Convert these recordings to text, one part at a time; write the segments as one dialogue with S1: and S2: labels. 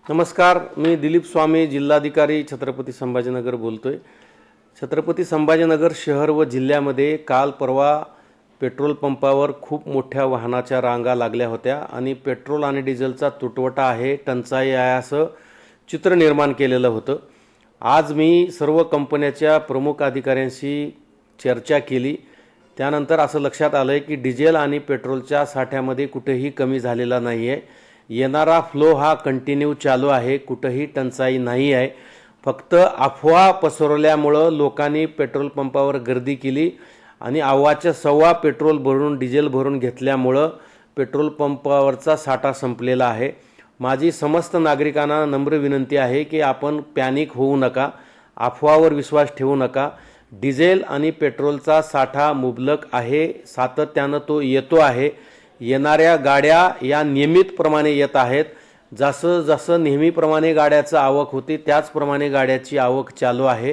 S1: नमस्कार, मी दिलीप स्वामी, जिल्हाधिकारी छत्रपती संभाजीनगर बोलतोय। छत्रपती संभाजीनगर शहर व जिल्ह्यामध्ये काल परवा पेट्रोल पंपावर खूप मोठ्या वाहनाच्या रांगा लागल्या होत्या आणि पेट्रोल आणि डिझेलचा तुटवडा आहे, टंचाई आहे असं चित्र निर्माण केलेलं होतं। आज मी सर्व कंपन्यांच्या प्रमुख अधिकाऱ्यांशी चर्चा केली। त्यानंतर असं लक्षात आलं की डिझेल आणि पेट्रोलच्या साठ्यामध्ये कुठेही कमी झालेला नाही आहे। येणारा फ्लो हा कंटिन्यू चालू आहे, कुठेही टंचाई नाही आहे। फक्त अफवा पसरवल्यामुळे लोकांनी पेट्रोल पंपावर गर्दी केली आणि अव्वाच्या सव्वा पेट्रोल भरून डिझेल भरून घेतल्यामुळे पेट्रोल पंपावरचा साठा संपलेला आहे। माझी समस्त नागरिकांना नम्र विनंती आहे की आपण पॅनिक होऊ नका, अफवावर विश्वास ठेवू नका। डिझेल आणि पेट्रोलचा साठा मुबलक आहे, सातत्याने तो येतो आहे। येणाऱ्या गाड्या या नियमितप्रमाणे येत आहेत। जसं जसं नेहमीप्रमाणे गाड्याची आवक होती त्याचप्रमाणे गाड्याची आवक चालू आहे।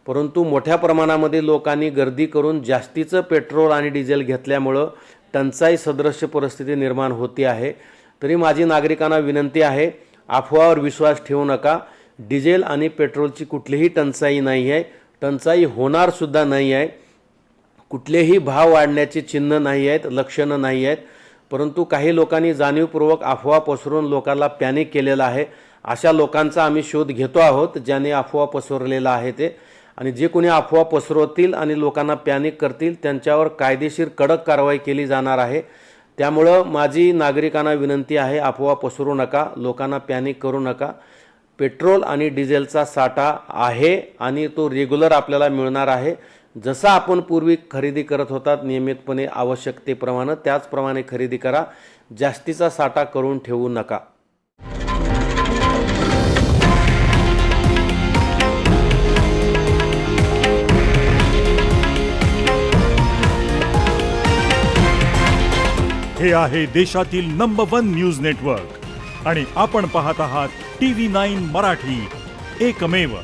S1: परंतु मोठ्या प्रमाणामध्ये लोकांनी गर्दी करून जास्तीचं पेट्रोल आणि डिझेल घेतल्यामुळे टंचाई सदृश परिस्थिती निर्माण होती आहे। तरी माझी नागरिकांना विनंती आहे, अफवावर विश्वास ठेवू नका। डिझेल आणि पेट्रोलची कुठलीही टंचाई नाही आहे, टंचाई होणार सुद्धा नाही आहे। कुठलेही भाव वाढण्याची चिन्ह नाही आहेत, लक्षणं नाही आहेत। परंतु काही लोकांनी जाणीवपूर्वक अफवा पसरवून लोकांना पॅनिक केलेला आहे। अशा लोकांचा आम्ही शोध घेतो आहोत ज्यांनी अफवा पसरवलेला आहे ते, आणि जे कोणी अफवा पसरवतील आणि लोकांना पॅनिक करतील त्यांच्यावर कायदेशीर कडक कारवाई केली जाणार आहे। त्यामुळे माझी नागरिकांना विनंती आहे, अफवा पसरवू नका, लोकांना पॅनिक करू नका। पेट्रोल आणि डिझेलचा साठा आहे आणि तो रेग्युलर आपल्याला मिळणार आहे। जसा आपण पूर्वी खरेदी करत होतात नियमितपणे आवश्यकतेप्रमाणे त्याचप्रमाणे खरेदी करा, जास्तीचा साठा करून ठेवू नका।
S2: हे आहे देशातील नंबर 1 न्यूज नेटवर्क आणि आपण पाहत आहात TV9 मराठी, एकमेव।